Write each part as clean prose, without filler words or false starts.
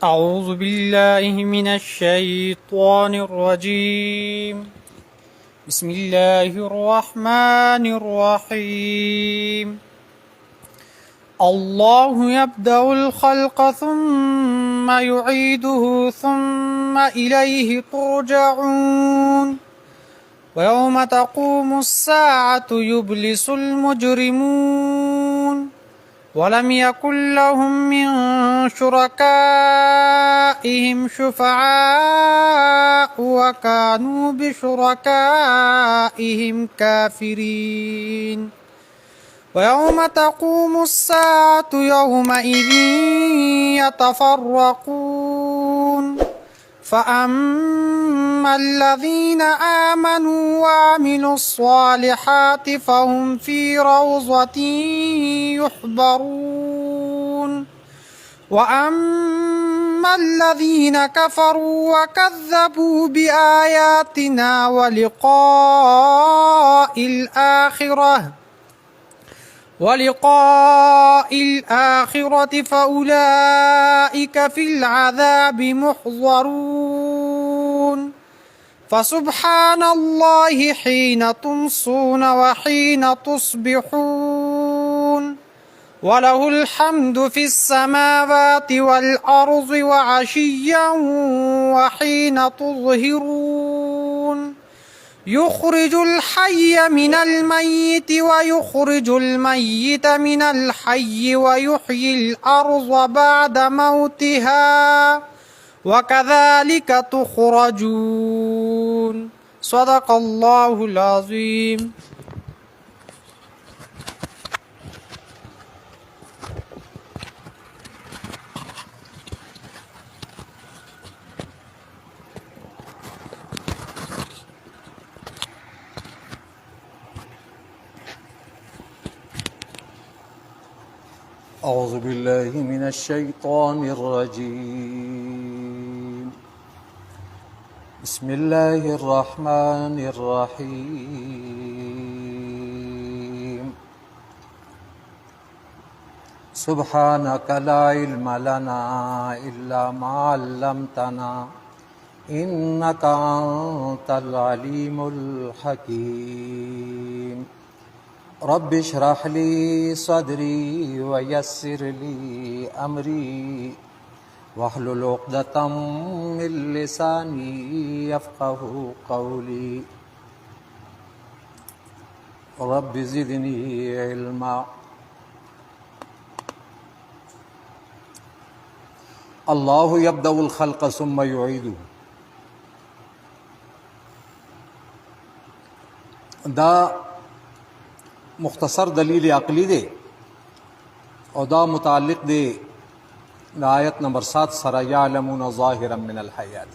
أعوذ بالله من الشيطان الرجيم. بسم الله الرحمن الرحيم. الله يبدأ الخلق ثم يعيده ثم إليه ترجعون. ويوم تقوم الساعة يبلس المجرمون ولم يكن لهم من شركائهم شفعاء وكانوا بشركائهم كافرين. ويوم تقوم الساعة يومئذ يتفرقون فأما الذين آمنوا وعملوا الصالحات فهم في روضة يحبرون. وأما الذين كفروا وكذبوا بآياتنا ولقاء الآخرة فأولئك في العذاب محضرون. فسبحان الله حين تمسون وحين تصبحون وله الحمد في السماوات والأرض وعشيا وحين تظهرون. يخرج الحي من الميت ويخرج الميت من الحي ويحيي الأرض بعد موتها وكذلك تخرجون. صدق الله العظيم. أعوذ بالله من الشيطان الرجيم. بسم الله الرحمن الرحيم. سبحانك لا علم لنا إلا ما علمتنا إنك أنت العليم الحكيم. رب اشرح لي صدري ويسر لي أمري واحلل عقدة من لساني يفقه قولي. رب زدني علما. الله يبدأ الخلق ثم يعيده. دا مختصر دلیل عقلی دے او دا متعلق دے دا آیت نمبر 7 سره یعلمون ظاهرا من الحیات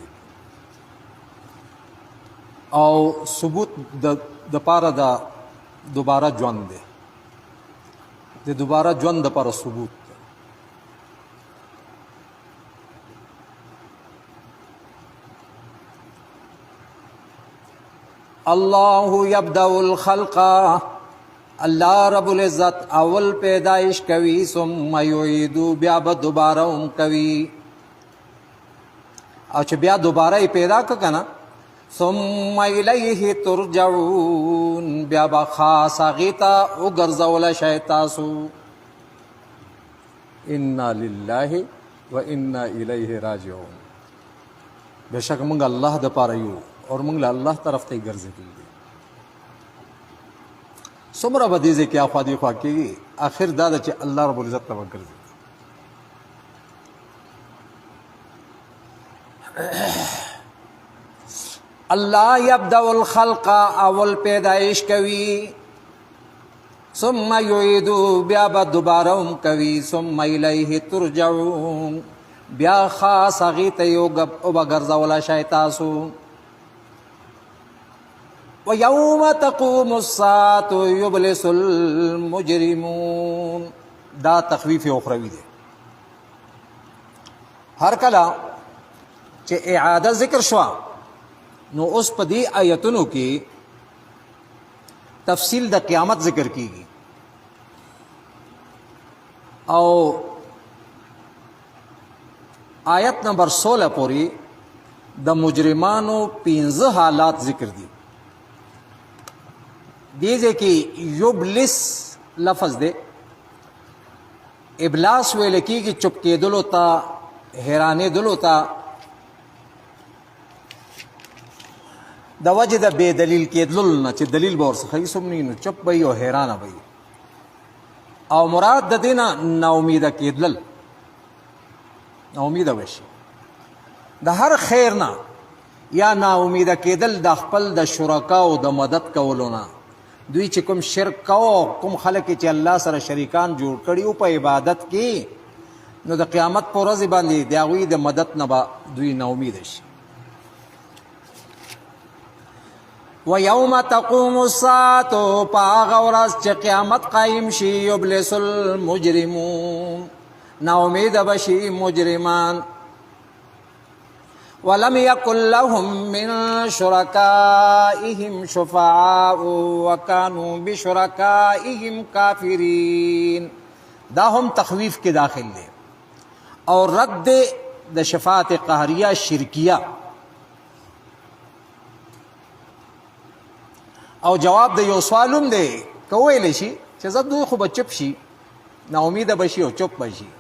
او ثبوت د پاره دا دوباره ژوند دے د دوباره ژوند د پاره ثبوت. الله یبدأ الخلق، اللہ رب العزت اول پیدائش کوي ثم یعیدو بیا به دوباره هم کوي او چې بیا دوباره یې پیدا کړه ثم الیه ترجعون بیا به خاص هغې ته وګرځوله شئ تاسو. انا لله و انا الیه راجعون. بېشک موږ الله دپاره یو او موږ له الله طرف ته یې ګرځېدلي دي. څومره به دې ځای کې اخوا دې خوا کېږي، آخر دا ده چې الله رب العزت ته به ګرځي. الله یبدأ الخلق اول پیدائش کوي ثم یعیدو بیا به دوباره هم کوي ثم الیه ترجعون بیا خاص هغې ته یې وبګرځولی شئ تاسو. وَيَوْمَ تَقُومُ السَّاعَةُ يُبْلِسُ الْمُجْرِمُونَ دا تخویف اخروی دی. هر کله چې اعاده ذکر شوه نو اوس په دې آیتونو کې تفصیل د قیامت ذکر کیږي او آیت نمبر 16 پوری د مجرمانو 15 حالات ذکر دي. دیجه کې یبلس لفظ دے. ابلاس ویل کېږي چپ کېدلو ته، حیرانېدلو ته، د وجه د بې دلیل کېدلو نه چې دلیل به ورڅخه هېڅ هم نه وي، نو چپ به وي او حیرانه به وي. او مراد د دې نه ناامیده کېدل، ناامیده وشي د هر خیر نه، یا ناامیده کېدل د خپل د شرکاو د مدد کولو نه. دوی چې کوم شرک کوو، کوم خلک چې الله سره شریکان جوړ کړي وو په عبادت کې، نو د قیامت په ورځ باندې د هغوی د مدد نه به دوی ناامیده شي. وَيَوْمَ تَقُومُ السَّاعَةُ په هغه ورځ چې قیامت قایم شي، یبلس المجرمون ناامیده به شي مجرمان. ولم يكن لهم من شركائهم شفعاء وكانوا بشركائهم كافرين. دا هم تخویف کې داخل دي اور رد د شفاعت قهریه شرکیه. او جواب د یو سوالم دی کویل شي چې زه دوی خو به چپ شي، ناامیده به شي او چپ به شي،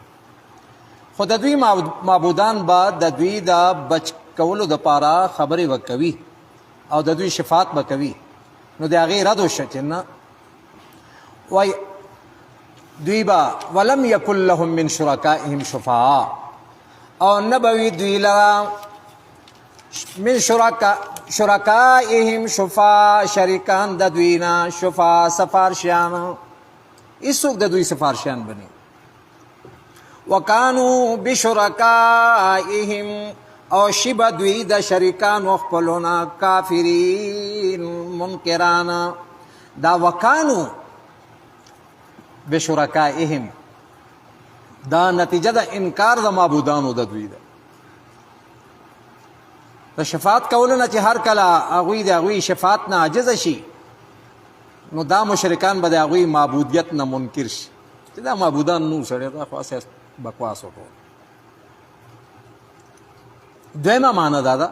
خو د دوی معبودان به د دوی د بچ کولو دپاره خبرې به کوي او د دوی شفاعت به کوي. نو د هغې رد وشه چې نه، وای دوی به ولم یکن لهم من شرکائهم شفعاء، او نه به وي دوی لره من شرکائهم شفعاء شریکان د دوی نه، شفعاء سفارشیان، هېڅوک د دوی سفارشیان بني. وکانو بشرکائهم او شب دوی د شریکانو خپلونا کافرین منکران. دا وکانو بشرکائهم دا نتیجه د انکار د معبودانو د دوی ده. د شفاعت کولو نه چې هر کله هغوی د هغوی شفاعت نه عاجزه شي، نو دا مشرکان به د هغوی معبودیت نه منکر شي چې دا معبودان نو سړی دا خو اساس بکواس وکړو. دویمه معنی دا ده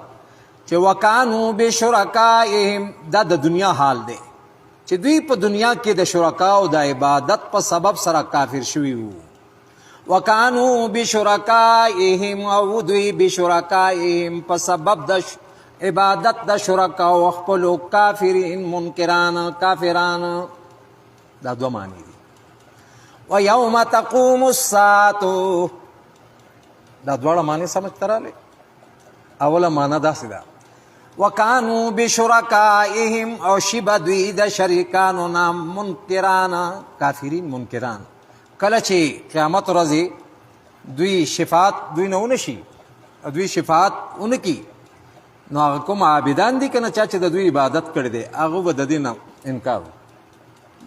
چې وکانو بشرکائهم، دا د دنیا حال دی چې دوی په دنیا کې د شرکاو د عبادت په سبب سره کافر شوي وو. وکانو بشرکائهم، او دوی بشرکائهم په سبب د عبادت د شرکاو خپلو کافرین منکران کافران. دا دو معنی دي. وَيَوْمَ تَقُومُ السَّاعَةُ دا دواړه معنی سمجھ تراله. اوله معنی داسې ده وکانو بشرکائهم، او شب دوی د شریکانو نه منکران کافرین منکران. کله چې قیامت ورځې دوی شفاعت دوی نه ونشي، دوی شفاعت ونکي، نو هغه کوم عابدان دي که نه چا چې د دوی عبادت کړی دی، هغه به د دې نه انکار،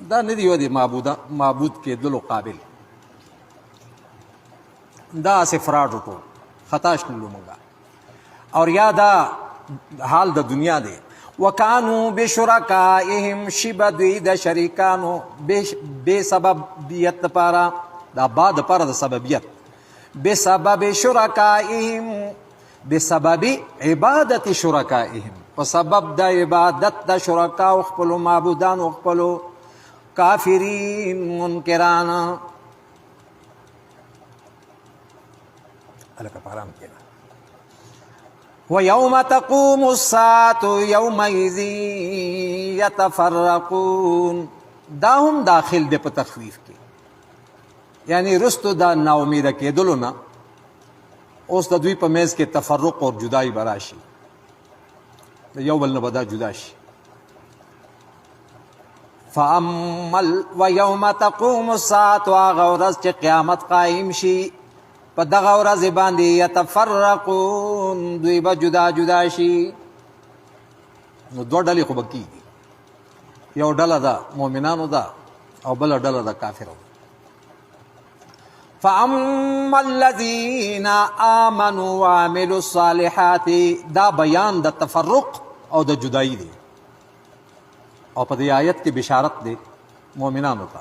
دا نه دی ودی معبود کېدلو قابل. دا هسې فراډ وکړو، خطا شنلو مونږه. اور یا دا حال د دنیا دی. وکانو بشرکائهم، شب دوی د شریکانو بے سببیت دپاره، دا با دپاره د سببیت، بے سبب شرکائهم، بے سبب عبادت شرکائهم، په سبب د عبادت د شرکاو خپلو معبودانو خپلو کافرین منکران. الکه پارام کېږه. وَيَوْمَ تَقُومُ السَّاعَةُ يَوْمَئِذٍ يَتَفَرَّقُونَ دا هم داخل دی په تخویف کې، یعنی رستو دا ناامیده کېدلو نه اوس د دوی په منځ کې تفرق اور جدائی به راشي، د یو بل نه به دا جدا شي. وَيَوْمَ تَقُومُ السَّاعَةُ هغه ورځ چې قیامت قایم شي، په دغه ورځ باندې یتفرقون دوی به جدا جدا شي. نو دوه ډلې خو به کېږي، یو ډله ده مؤمنانو ده او بله ډله ده کافرو. فاما الذین آمنوا وعملوا الصالحات دا بیان د تفرق او د جدائی دی، او په دې آیت کې بشارت دی مؤمنانو ته.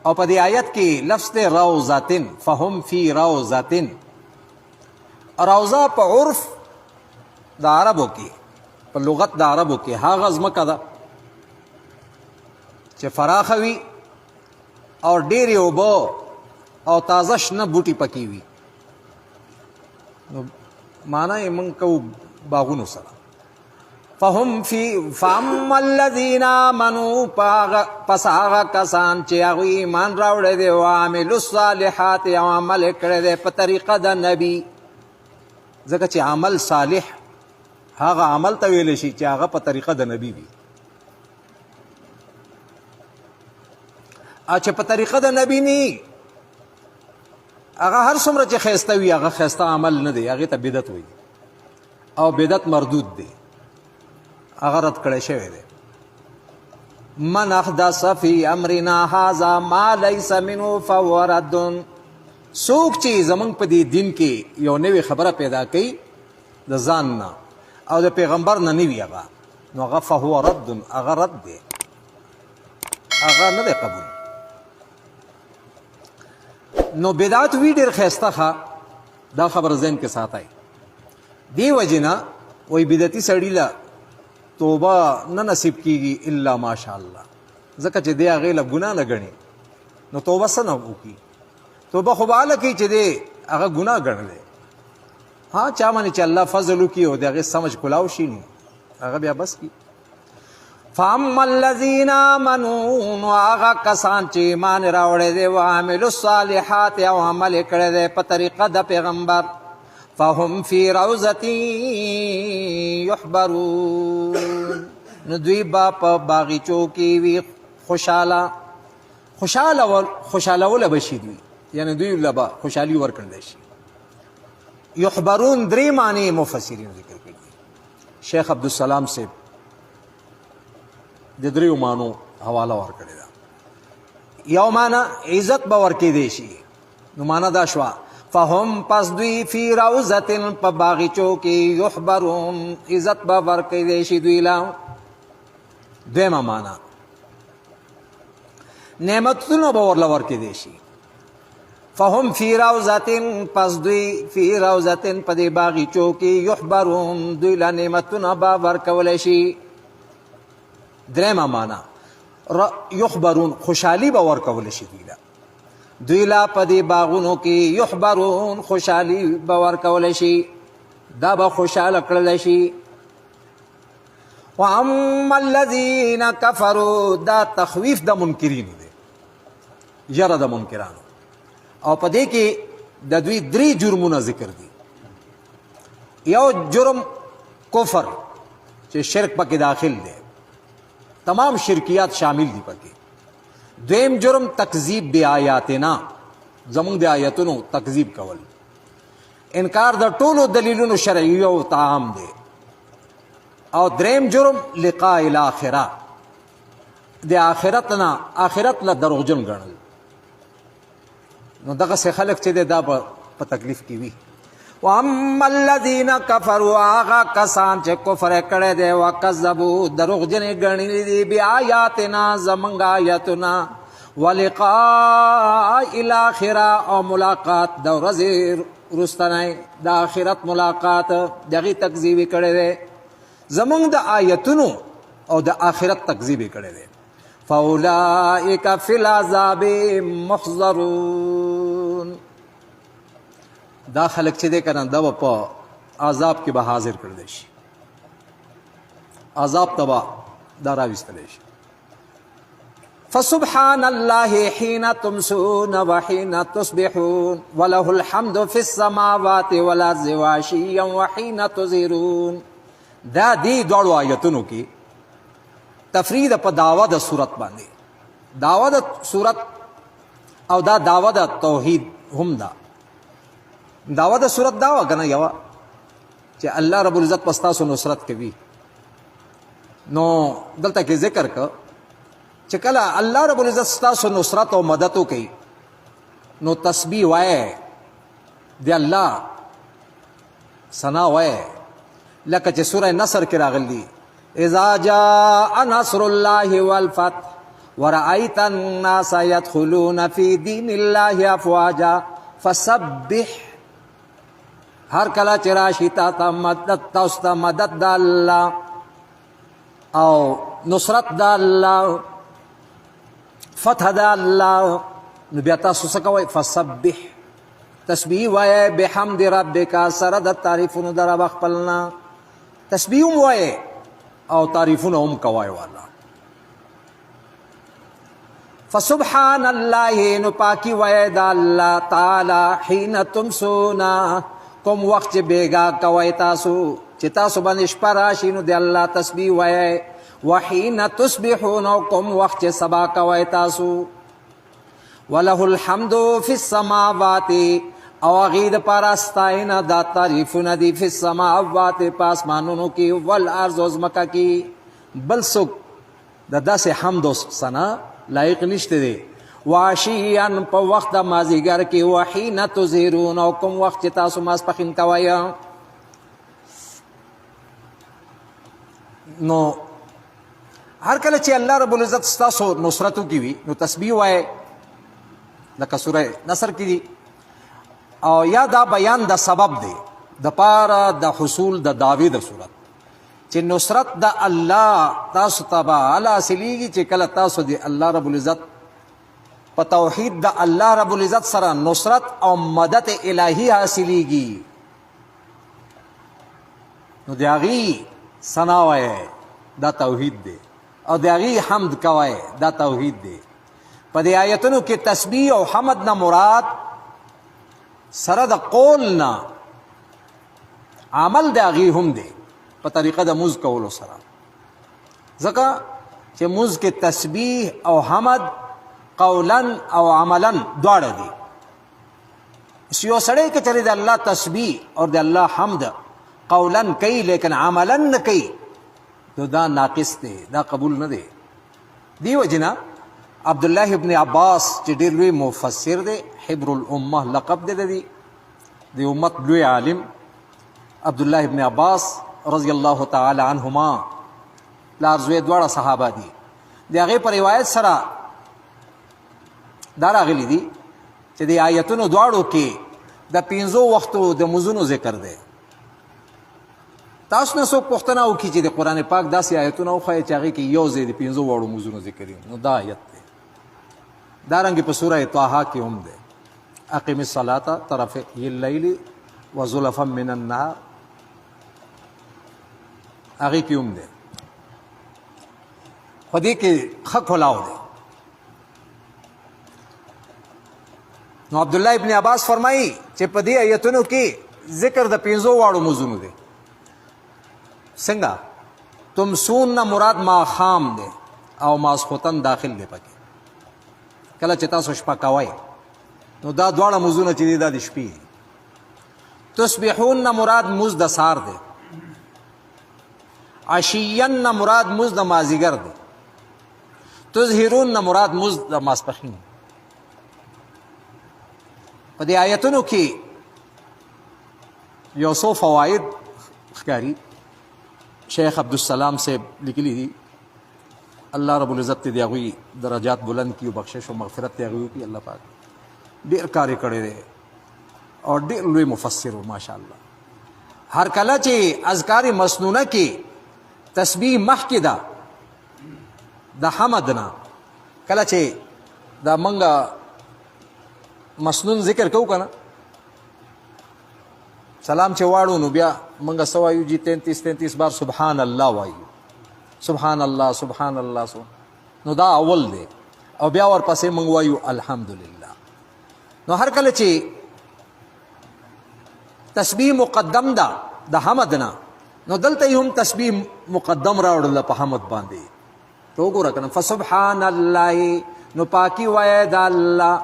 او په دې آیت کې لفظ ته روضاتن، فهم فی روضاتن. روضه په عرف د عربو کې، په لغت د عربو کې هغه ځمکه ده چې فراخه وي او ډېرې اوبه او تازه شنه بوټي پکې وي. نو معنا یې موږ کوو باغونو سره. فهم فی فاما الذین آمنوا، پس هغه کسان چې هغوی ایمان راوړی دی او عاملو الصالحات او عمل کړی دی په طریقه د نبي. ځکه چې عمل صالح هغه عمل ته ویلی شي چې هغه په طریقه د نبي وي. او چې په طریقه د نبي نه هغه هر څومره چې ښایسته وي هغه ښایسته عمل نه دی، هغې ته بدعت وایي او بدعت مردود دی، هغه رد کړی شوی دی. من احدث فی امرنا هذا ما لیس منه فهو رد. څوک چې زمونږ په دې دین کې یو نوې خبره پیدا کوي د ځان نه او د پیغمبر نه نه وي هغه، نو هغه فهو رد، هغه رد دی، هغه نه دی قبول. نو بدعت وی ډېر ښایسته ښه، دا خبره ذهن کې ساتئ. دې وجې نه وایي بدعتي سړي له توبه نه نصیب کیږي الا ماشاء الله، ځکه چې دی هغې له ګناه نه ګڼي. نو توبه څه نه وکړي؟ توبه خو به هله کوي چې دی هغه ګناه ګڼلی. ها چا باندې چې الله فضل وکړي او د هغې سمجھ کلاو شي نو هغه بیا بس کړي. فاما الذین آمنوا، نو هغه کسان چې ایمان راوړی دی او عاملو الصالحات او عمل یې کړی دی په طریقه د پیغمبر، فهم فی روضة یحبرون، نو دوی با په باغچو کې وي خوشحاله. خوشحالوله به شي دوی، یعنی دوی له به خوشحالي ورکړلی شي. یحبرون درې معنی مفسرین ذکر کړي. شیخ عبدالسلام صاحب د دریو معنو حواله ورکړې ده. یو معنی عزت به ورکېدی شي، نو معنی دا شوه فهم پس دوی فی روضة په باغچو کې یحبرون، عزت به ورکېدی شي دوی له. دویمه معنی نعمتونه به ورله ورکېدی شي. فهم فی روضة، پس دوی فی روضة په دې باغچو کې یحبرون، دوی له نعمتونه به ورکولی شي. درېمه معنی یحبرون، خوشحالي به ورکولی شي دوی له. دوی لا په دې باغونو کې یحبرون، خوشحالي به ورکولی شي، دا به خوشحاله کړلی شي. واما الذین کفروا، دا تخویف د منکرینو دی، یره د منکرانو. او په دې کې د دوی درې جرمونه ذکر دي. یو جرم کفر چې شرک پکې داخل دی، تمام شرکیات شامل دي پکې. دویم جرم تکذیب بی آیاتنا، زمونږ د آیتونو تکذیب کول، انکار د ټولو دلیلونو شرعي او تعام دی. او دریم جرم لقاء الاخره، د آخرت نه آخرت له دروغجن ګڼل. نو دغسې خلک چې دی دا په تکلیف کې وي. واما الذین کفروا، هغه کسان چې کفر یې کړی دی، وکذبوا دروغجنې ګڼلي دي، بآیاتنا زمونږ آیتونه، ولقاء الاخره او ملاقات د ورځې وروستنی د آخرت ملاقات، د هغې تکذیب یې کړی دی. زمونږ د آیتونو او د آخرت تکذیب یې کړی دی. فاولئک فی العذاب محضرون، دا خلک چې دی که نه دا به په عذاب کې به حاضر کړلی شي، عذاب ته به دا راویستلی شي. فسبحان الله حین تمسون وحین تصبحون وله الحمد فی السماوات والارض وعشیا وحین تظهرون. دا دی دواړو آیتونو کې تفرید په دعوه د صورت باندې، دعوه د صورت او دا دعوه د توحید هم ده. دعوه د صورت دا وه که نه یوه چې الله رب العزت په ستاسو نصرت کوي. نو دلته کې ذکر که چې کله الله رب العزت ستاسو نصرت او مدد وکوي نو تسبیح وایه، د الله ثنا وایه، لکه چې سوره نصر کې راغلی اذا جاء نصر الله والفتح ورأيت الناس يدخلون في دين الله افواجا فسبح. هر کله چې راشي تا ته مدد، تاسو ته مدد د الله او نصرت د الله، فتح د الله، نو بیا تاسو څه کوئ؟ فسبح، تسبیح وایه بحمد ربک، سره د تعریفونو د رب خپلنا. تسبیح هم وایه او تعریفونه هم کوئ والا. فسبحان الله، نو پاکی وایه د الله تعالی. حین تمسونا، کوم وخت چې بیگا کوئ تاسو، چې تاسو باندې شپه راشي نو د الله تسبیح وایه. وحین تصبحون، او کوم وخت چې سبا کوئ تاسو. وله الحمد فی السماوات، او هغې دپاره ستاینه دا تعریفونه دي فی السماوات، په اسمانونو کې، والارض، او ځمکه کې. بل څوک د داسې حمد و ثنا لایق نشته دی. وعشیا، په وخت د مازدیګر کې. وحین تظهرون، او کوم وخت چې تاسو ماسپښین کوئ. نو هر کله چې الله رب العزت ستاسو نصرت وکړي نو تسبیح وایه، لکه سوره نصر کې دي. او یا دا بیان د سبب دی د پاره د حصول د دعوی د صورت، چې نصرت د الله تاسو ته به هله حاصلېږي چې کله تاسو د الله رب العزت په توحید د الله رب العزت سره نصرت او مدد الهی حاصلېږي. نو د هغې ثنا وایه، دا توحید دی، او د هغې حمد کوئ، دا توحید دی. په دې آیتونو کې تسبیح او حمد نه مراد سره د قول نه عمل د هغې هم دی، په طریقه د مونځ کولو سره. ځکه چې مونځ کې تسبیح او حمد قولا او عملا دواړه دي. یو سړی که چېرې د الله تسبیح او د الله حمد قولا کوي لیکن عملا نه کوي نو دا ناقص دی، دا قبول نه دی. دی وجې نه عبدالله ابن عباس چې ډېر لوی مفسر دی، حبر الامه لقب دی د امت لوی عالم، عبدالله ابن عباس رضی الله تعالی عنهما، پلار زوی دواړه صحابه دي. د هغې په روایت سره دا راغلی دي چې د آیتونو دواړو کې د 5 وختو د مونځونو ذکر دی. تاسو نه څوک پوښتنه وکړي چې د قرآن پاک داسې آیتونه وښایي چې هغې کې یو ځای د 5 واړو مونځونو ذکر وي، نو دا آیت دی. دارنګې په سوره طه کې هم دی، اقم الصلاة طرفي اللیل وزلفا من النهار، هغې کې هم دی. خو دې کې ښه کلاو دی. نو عبدالله ابن عباس فرمایي چې په دې آیتونو کې ذکر د 5 واړو مونځونو دی. څنګه؟ تمسون نه مراد ماښام دی او ماسخوتن داخل دی پکې. کله چې تاسو شپه کوئ نو دا دواړه مونځونه چې دي دا د شپې دي. تسبحون نه مراد مونځ د سهار دی. عشیا نه مراد مونځ د مازدیګر دی. تظهرون نه مراد مونځ د ماسپښین. په دې آیتونو کې یو څو فواید ښکاري. شیخ عبدالسلام صاحب لیکلی دي، الله رب العزت دې د هغوی درجات بلند کړي او بخشش او مغفرت دې هغوی وکړي. الله پاک ډېر کار یې کړی دی او ډېر لوی مفسر و ماشاءالله. هر کله چې اذکار مسنونه کې تسبیح مخکې ده د حمد نه، کله چې دا منګه مسنون ذکر کوو که نه، سلام چې واړو نو بیا منګه څه وایو جي 33 بار سبحان الله وایو، سبحان الله سبحان الله نو دا اول دی. او بیا ورپسې منګ وایو الحمدلله. نو هر کله چې تسبیح مقدم ده د حمد نه، نو دلته هم تسبیح مقدم راوړل په حمد باندې. تو وګوره کنه فسبحان الله، نو پاکی وایه د الله.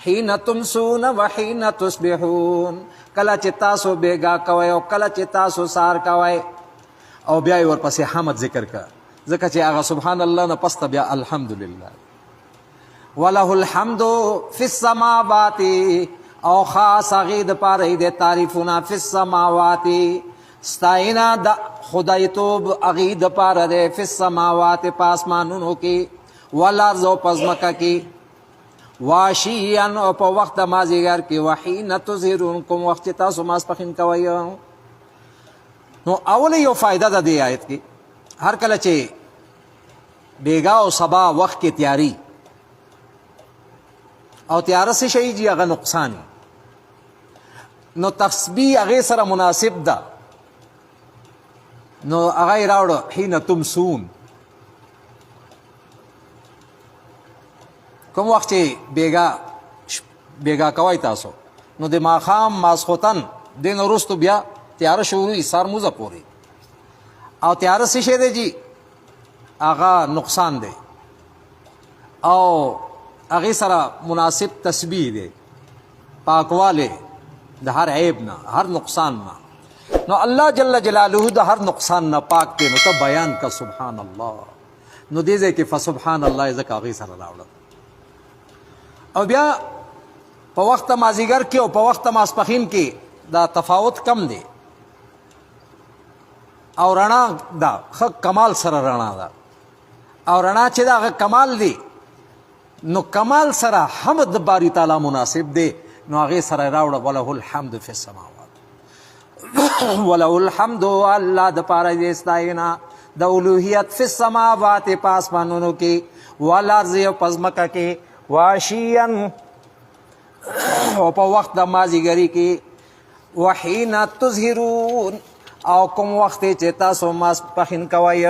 حین تمسون و حین تصبحون، کله چې تاسو بیگا کوئ او کله چې تاسو سار کوئ. او بیا یې ورپسې حمد ذکر کا، ځکه چې هغه سبحان الله نه پس ته بیا الحمدلله. وله الحمد فی السماوات، او خاص هغې دپاره د تعریفونه فی السماوات، ستاینه د خدایتوب هغې دپاره دی فی السماوات په اسمانونو کې، والارض او پزمکا کی واشیان او په وخت د مازیګر کې وحین تظهرون کوم وخت چې تاسو ماسپخین کوئ. نو اوله یو فائدہ ده دې آیت کې هر کله چې بیګا او سبا وخت کې تیاری او تیاره څه شي چې هغه نقصان نو تسبیح هغه سره مناسب ده نو هغه راوړو حين تمسون کوم وخت چې بیګا کوي تاسو نو د ماښام ماسخوتن دین وروستو بیا تیاره شروع سار موزه پوري او تیاره څه شي دی جی هغه نقصان دی او هغه سره مناسب تسبیح دی پاکواله د هر عیب نه هر نقصان نه. نو الله جل جلاله د هر نقصان نه پاک دی نو ته بیان کا سبحان الله نو دې ځکه فسبحان الله ځکه هغه سره راوړل او بیا په وخت مازیګر کې او په وخت ماسپخین کې دا تفاوت کم دی او رڼا دا خ کمال سره رڼا ده او رڼا چې دا کمال دی نو کمال سره حمد باری تعالی مناسب دی نو هغه سره راوړه وله الحمد فی السماوات وله الحمد الله د پاره دې ستاینا د اولوهیت فی السماوات پاسمانونو کې والارض او پزمکه کې واشیان او په وخت د مازیګری کې وحین تظهرون او کوم وخت چې تاسو ماسپخین کوئ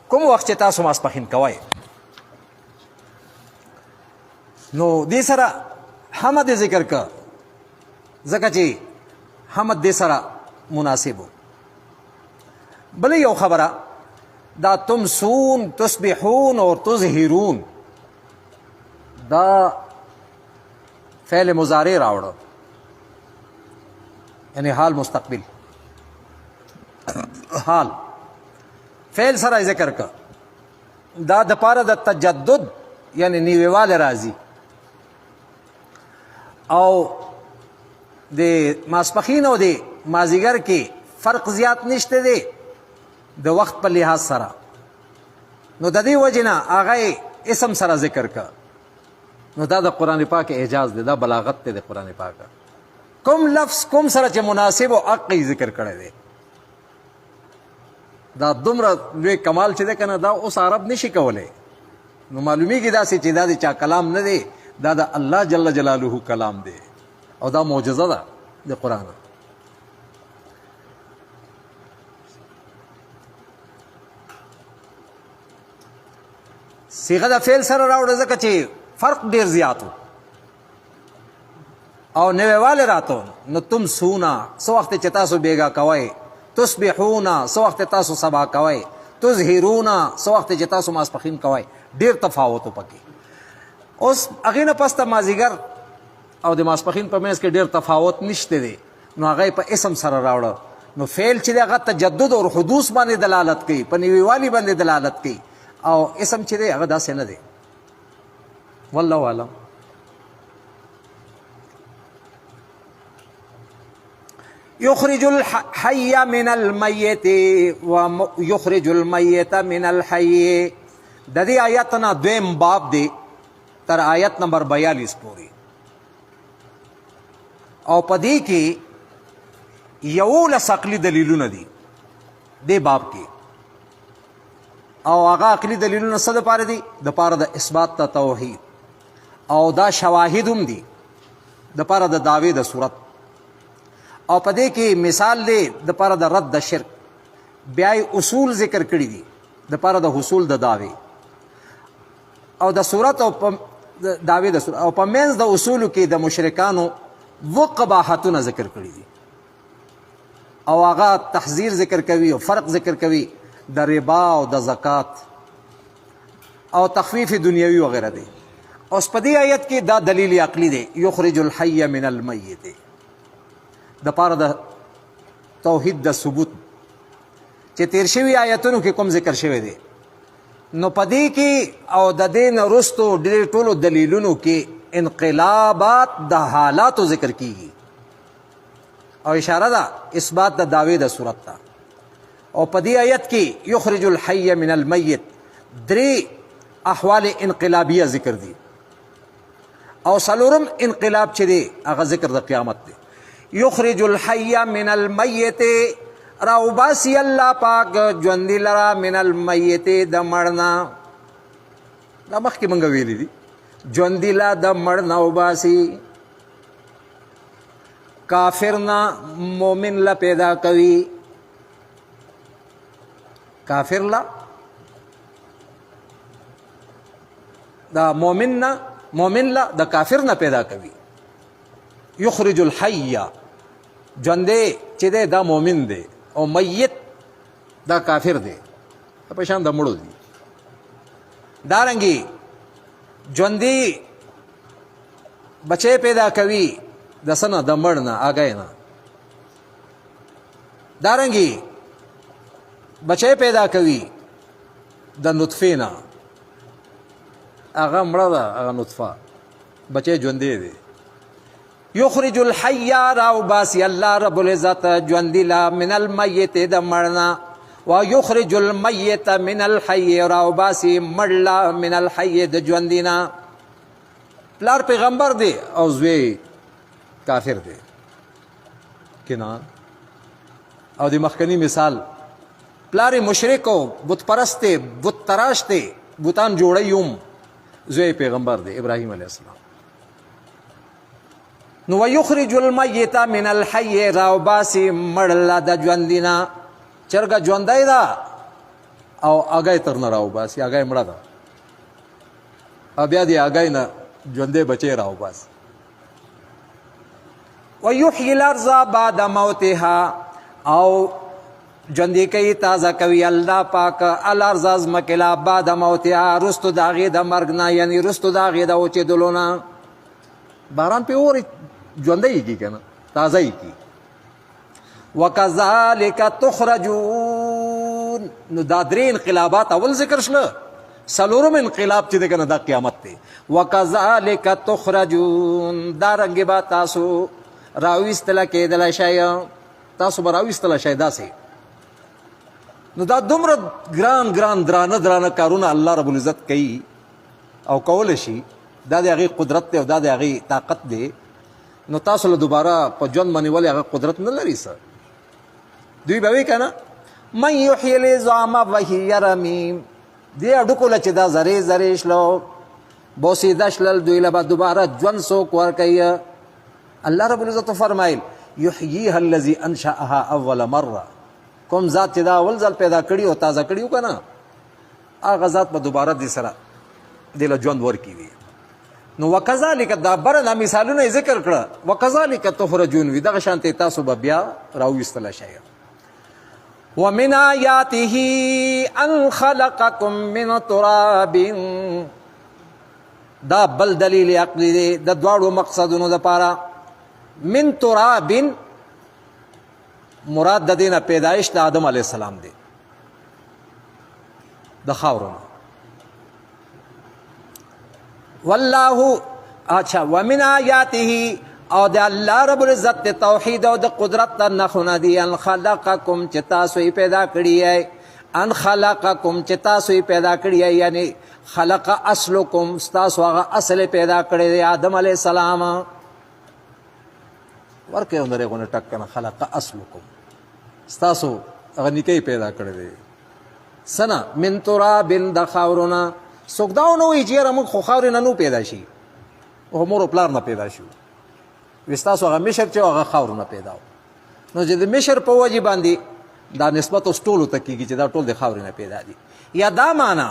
کوم وخت چې تاسو ماسپخین کوئ نو دې سره حمد ذکر که ځکه چې حمد دې سره مناسب و. بله یو خبره دا تمسون تسبحون اور تظهرون دا فعل مضارع راوړو یعنی حال مستقبل حال فعل سره ذکر کا دا د پاره د تجدد یعنی نیویوال راځي او د ماسپخین او د مازیګر کې فرق زیات نشته دی د وخت په لحاظ سره نو د دې وجه نه هغه اسم سره ذکر کا نو دا د قرآن پاک اعجاز دی دا بلاغت دی د قرآن پاک کوم لفظ کوم سره چې مناسب او عقلی ذکر کړی دی دا دومره لوی کمال چې دی که نه دا اوس عرب نشي کولی نو معلومیږي داسې چې دا د چا کلام نه دی دا د الله جل جلاله کلام دی او دا معجزه ده د قرآن. صيغه د فعل سره راوړه ځکه چې فرق ډیر زیات او نویواله راتو نو تم سونا سو وخت چې تاسو بیګا کوئ تسبحونا سو وخت تاسو سبا کوئ تظهرونا سو وخت چې تاسو ماسپخین کوئ ډیر تفاوت پکې. اوس هغې نه پس ته مازیګر او د ماسپخین په منځ کې ډیر تفاوت نشته دی نو هغه په اسم سره راوړه نو فعل چې دی هغه تجدد او حدوث باندې دلالت کوي په نویوالي باندې دلالت کوي او اسم چې دی هغه داسې نه دی والله اعلم. يخرج الحي من الميت ويخرج الميت من الحي د دې آیت نه دویم باب دی تر آیت نمبر 42 پورې او پدې کې یو لس عقلي دلیلونه دي دې باب کې او هغه عقلي دلیلونه څه دپاره دي دپاره د اثبات ته توحید او دا شواهد هم دي دپاره د دعوې د صورت او پدې کې مثال دی دپاره د رد د شرک بیا اصول ذکر کړي دي دپاره د حصول د دعوې او د صورت او دعوې د صورت او په منځ د اصولو کې د مشرکانو قباحتونه ذکر کړي دي او هغه تحذير ذکر کوي او فرق ذکر کوي د ربا او د زکات او تخفیف دنیوي وغیرہ دی. اوس په دې آیت کې دا دلیل عقلی دی یخرج الحي من المیت د پاره د توحید د ثبوت چې تیر شوی آیتونو کې کوم ذکر شوی دی نو پدې کې او د دې نه وروستو ډېر ټولو دلیلونو کې انقلابات د حالاتو ذکر کیږي او اشاره ده اثبات د دعوی د صورت ته. او په دې آیت کې یخرج الحی من المیت 3 احوال انقلابیه ذکر دي، او څلورم انقلاب چې دی هغه ذکر د قیامت دی. یخرج الحی من المیت، راوباسی الله پاک ژوندي لرا من المیت د مړنا. دا مخکې مونږ ویلي دي ژوندي لا د مړنا وباسي. کافرنا مومن لا پیدا کوي، کافر لا دا مومن لا د کافر نه پیدا کوي. یخرج الحی ژوندی چې دی دا مومن دی، او میت دا کافر دی، په شان د مړو دي. دارنګې ژوندی بچی پیدا کوي د څه نه؟ د مړ نه، آګی نه. دارنګې بچی پیدا کوي د نطفې نه، هغه مړه ده، هغه نطفه، بچی ژوندی دی. یخرج الحی راوباسی الله رب العزت ژوندي لا من المیت د مړنا، و یخرج المیت من الحی راوباسی مړ لا من الحی د ژوندینا. پلار پیغمبر دی او زوی کافر دی کنا. او د مخکنی مثال پلار مشرک او بت پرست دی، بت تراش دی، بوتان جوړی، زوی پیغمبر دی ابراهیم علیه السلام. نو ویخرج المیت من الحی راوباسی مړ لا د ژوندینا. چرګه ژوندی ده او اگای تر نه راوباسي، اگای مړه ده، او بیا دې اگای نه ژوندی بچی راوباسي. ویحیی الارض بعد موتها، او ژوندی کوي تازه کوي الله پاک الارض ځمکې لا بعد موتها رستو د هغې د مرګ نه، یعنی رستو د هغې د وچېدلو نه. باران پې اوري ژوندی یې کي که نه، تازه یې کي. وکذالک تخرجون. نو دا 3 انقلابات اول ذکر شله، څلورم انقلاب چې دی که نه دا قیامت دی. وکذالک تخرجون، دارنګې به تاسو راویستله کېدلی شئ، تاسو به راویستله شئ داسې. نو دا دومره ګران ګران درانه کارونه الله رب العزت کوي او کولی شي، دا د هغې قدرت دی او دا د هغې طاقت دی. نو تاسو له دوباره په ژوند باندې ولې هغه قدرت نه لري څه؟ دوی به وایي که نه من یحیی العظام وهی رمیم، دې هډوکو له چې دا ذرې ذرې شلو بوسیده شلل، دوی له به دوباره ژوند څوک ورکوي؟ الله رب العزت فرمایل یحییها الذي انشأها اول مره، کوم ذات چې دا اول ځل پیدا کړي او تازه کړي که نه، هغه ذات به دوباره دې سره دې له ژوند ورکوي. نو وکذالک دا برنه مثالونه ذکر کړه، وکذالک تخرجون وي، دغه شانتې تاسو به بیا راویستلی شئ. ومن آیاته ان خلقکم من تراب، دا بل دلیل عقلی دی د دواړو مقصدونو دپاره. من تراب مراد د دې نه پیدایش د آدم علیه السلام دی، د خاورو نه. والله اچھا ومن آیاته، او د الله رب العزت د توحید او د قدرت د نښونه دي ان خلقکم چې تاسو یې پیدا کړي یې، ان خلقکم چې تاسو یې پیدا کړي یې، یعنی خلق اصلکم ستاسو هغه اصل پیدا کړی دی آدم علیه السلام. ورکه یو نری غونه ټک کنه خلق اصلکم ستاسو هغه نیکه پیدا کړی دی. سنه من تراب د خاورونه، څوک دا ونه وایي چې یاره موږ خو خاورې نه نو پیدا شي، خو مور و پلار نه پیدا شو، وایي ستاسو هغه مشر چې هغه خاورو نه پیدا و. نو چې د مشر په وجې باندې دا نسبت اوس ټولو ته کېږي چې دا ټول د خاورې نه پیدا دي. یا دا معنا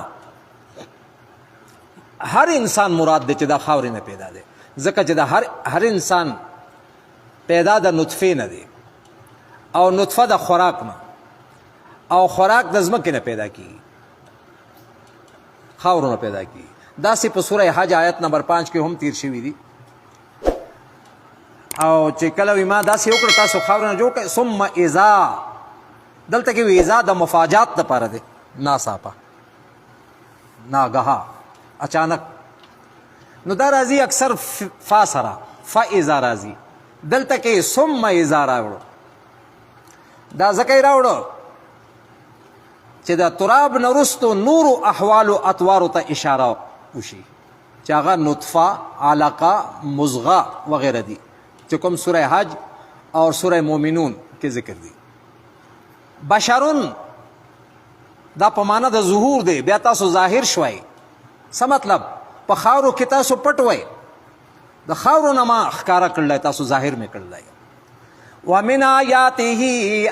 هر انسان مراد دی چې دا خاورې نه پیدا دی، ځکه چې د هر انسان پیدا د نطفې نه دی، او نطفه د خوراک نه، او خوراک د ځمکې نه پیدا کېږي، خاورو نه پیدا کېږي. داسې په سوره حج آیت نمبر 5 کې هم تیر شوي دي. او چې کله وي ما داسې وکړه تاسو خاورو نه جوړ کړئ، ثم اذا دلته کې وي اذا د مفاجات دپاره دی، ناڅاپه ناګها اچانک. نو دا راځي اکثر فا سره، فاذا راځي دلته کې ثم اذا راوړو. دا ځکه یې راوړو چې د تراب نه وروستو نورو احوالو اطوارو ته اشاره وشي چې هغه نطفه، علقه، مضغه وغیره دي چې کوم سوره حج او سوره مومنون کې ذکر دي. بشرون دا په معنا د ظهور دی، بیا تاسو ظاهر شوئ. څه مطلب؟ په خاورو کې تاسو پټ وئ، د خاورو نه ما ښکاره کړلی، تاسو ظاهر مې کړلی. ومن آیاته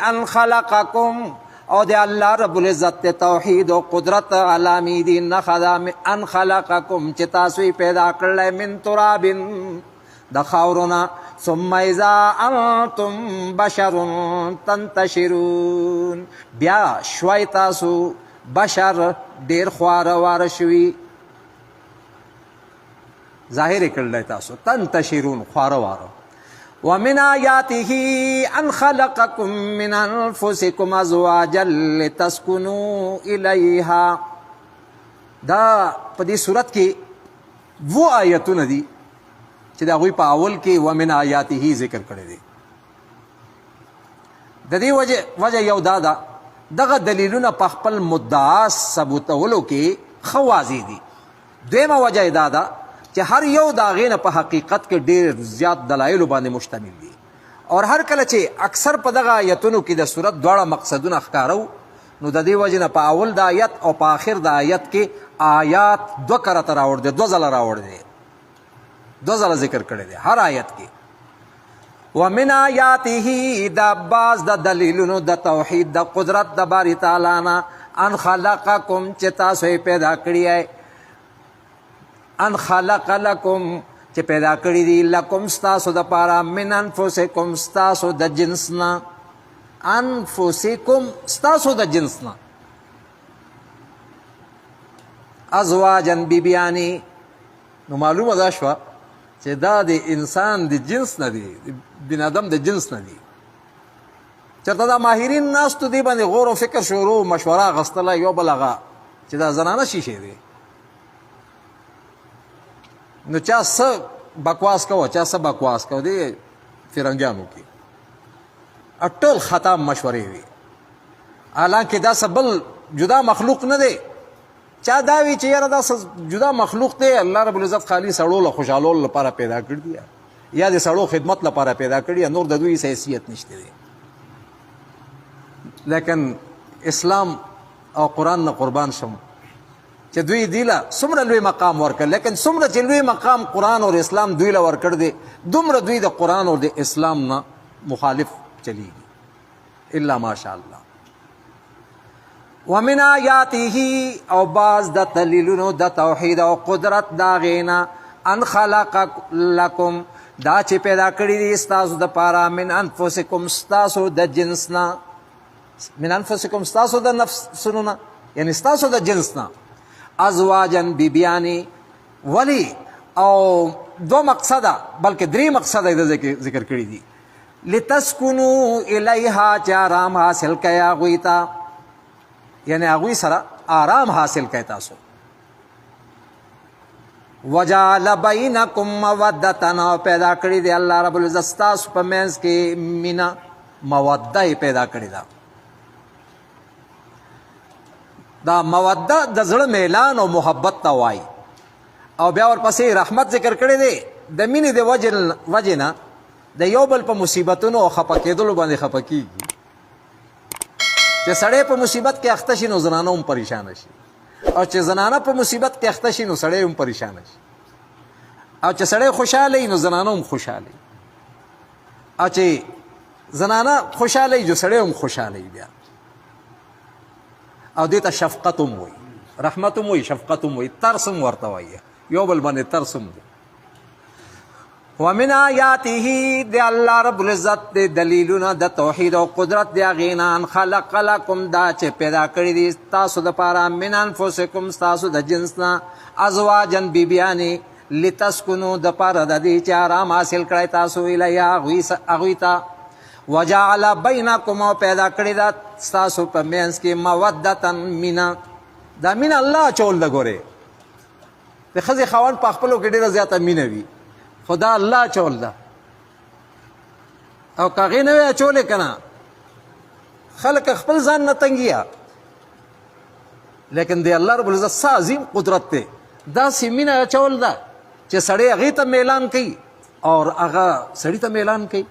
ان خلقکم، او د الله رب العزت توحید او قدرت علامی دی نخدا ان خلقکم چې تاسو پیدا کړلی من تراب د خاورونه ثم اذا انتم بشر تنتشرون، بیا شوي تاسو بشر ډیر خواره واره شوي، ظاهر کړلی تاسو تنتشرون خواره واره. ومن آیاته ان خلقکم من انفسکم ازواجا لتسکنوا الیها. دا په دې صورت کې وہ آیتونه دي چې د هغوی په اول کې ومن آیاته ذکر کړی دی. د دې وجه یو دا ده دغه دلیلونه په خپل مدعا ثبوتولو کې ښه واضح دي. دویمه وجه یې دا ده چې هر یو د هغې نه په حقیقت کې ډېر زیات دلایلو باندې مشتمل دي، او هر کله چې اکثر په دغه آیتونو کې د صورت دواړه مقصدونه ښکارو، نو د دې وجې نه په اول د آیت او په آخر د آیت کې آیات دوه کرته راوړ دی، دوه ځله راوړ دی، دوه ځله ذکر کړی دی هر آیت کې. ومن آیاته دا بعض د دلیلونو د توحید د قدرت د باری تعالی نه ان خلقکم چې تاسو یې پیدا کړی یې، ان خلق لکم چې پیدا کړی دی لکم ستاسو د پاره من انفسکم ستاسو د جنس نه، انفسکم ستاسو د جنس نه، ازواجن بیبیانی. نو معلومه دا شوه چې دا د انسان د جنس نه دی، بن آدم د جنس نه دی. چېرته دا ماهرین ناستو دی باندې غور و فکر شروع مشوره اخیستله یو بل هغه چې دا زنانه شي شی دی. نو چا څه بکواس کوه، چا څه بکواس کوه دی فرنګیانو کې ټول خطا مشورې وي، حالانکه دا څه بل جدا مخلوق نه دی. چا دا وي چې یاره دا څه جدا مخلوق دی، الله رب العزت خالي سړو له خوشحالولو لپاره پیدا کړي دي یا د سړو خدمت لپاره پیدا کړي، نور د دوی حیثیت نشته دی. لیکن اسلام او قرآن نه قربان شم چې دوی دی له څومره لوی مقام ورکړ، لیکن څومره چې لوی مقام قرآن او اسلام دوی له ورکړ دی، دومره دوی د قرآن او د اسلام نه مخالف چلیږي الا ماشاء الله. ومن آیاته او بعض د دلیلونو د توحید او قدرت دا غینا ان خلق لکم دا چې پیدا کړی دی ستاسو د پاره من انفسکم ستاسو د جنس نه، من انفسکم ستاسو د نفسونو نه، یعنی ستاسو د جنس نه، ازواجن بیبیانی. ولی او دو مقصده بلکې درې مقصده د ذکر کړی دي. لتسکنو الیها چې آرام حاصل کړئ هغوی ته، یعنی هغوی سره آرام حاصل کړئ تاسو. وجعل بینکم مودة، او پیدا کړی دی الله رب العزت ستاسو په منځ کې مینه، موده یې پیدا کړې ده. دا موده د زړه میلان او محبت ته وایي، او بیا ورپسې رحمت ذکر کړی دی د مینې د وجې نه د یو بل په مصیبتونو او خفه کېدلو باندې خفه کېږي. چې سړی په مصیبت کې اخته شي نو زنانه هم پریشانه شي، او چې زنانه په مصیبت کې اخته شي نو سړی هم پریشانه شي، او چې سړی خوشحاله وي نو زنانه هم خوشحاله وي، او چې زنانه خوشحاله وي نو سړی هم خوشحاله وي بیا. او دې ته شفقت هم وایي، رحمت هم وایي، شفقت هم وایي، ترس هم ورته وایي، یو بل باندې ترس هم دی. ومن آیاته د الله رب العزت د دلیلونه د توحید او قدرت د هغې نه ان خلق لکم دا چې پیدا کړي دي تاسو دپاره من انفسکم ستاسو د جنس نه ازواجن بیبیانې لتسکنو دپاره د دې چې آرام حاصل کړی تاسو الیها هغوی ته. وجعل بینکم او پیدا کړې ده ستاسو په منځ کې مودة مینه. دا مینه الله چول ده. ګورې د ښځې خاوند په خپلو کې ډېره زیاته مینه وي، خو دا الله چول ده. او کاغې نه وی اچولې که نه خلک خپل ځان نه تنګیا لیکن دی الله رب العزت څه عظیم قدرت دی داسې مینه اچول ده چې سړی هغې ته میلان کوي اور هغه سړي ته میلان کوي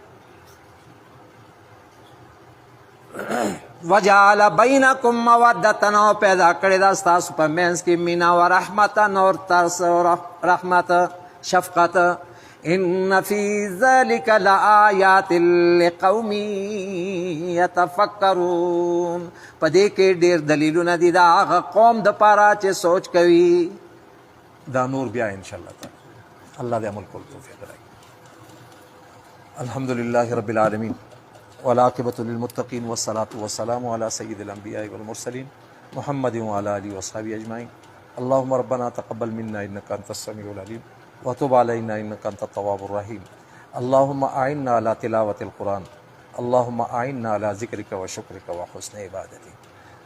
وجعل بینکم مودتن او پیدا کړې ده ستاسو په منځ کې مینه و رحمتن اور ترس رحمت شفقت ان فی ذلک لآیات لقوم یتفکرون په دې کې ډېر دلیلونه دي د هغه قوم دپاره چې سوچ کوي دا نور بیا انشاءالله تعالی الله دې عمل کول توفیق راکړي الحمد لله رب العالمين والعاقبة للمتقين والصلاة والسلام على سيد الأنبياء والمرسلين محمد وعلى آله وصحبه أجمعين اللهم ربنا تقبل منا إنك أنت السميع العليم وتب علينا إنك أنت التواب الرحيم اللهم أعنا على تلاوة القرآن اللهم أعنا على ذكرك وشكرك وحسن عبادتك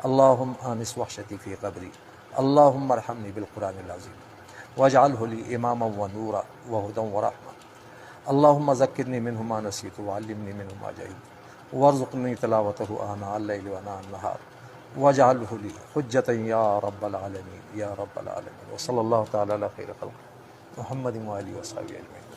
اللهم آنس وحشتي في قبري اللهم ارحمني بالقرآن العظيم واجعله لي إماما ونورا وهدى ورحمة اللهم ذكرني منه ما نسيت وعلمني منه ما جهلت وارزقني تلاوته آناء الليل وآناء النهار واجعله لي حجة يا رب العالمين يا رب العالمين وصلى الله تعالى على خير خلقه محمد وآله وصحبه أجمعين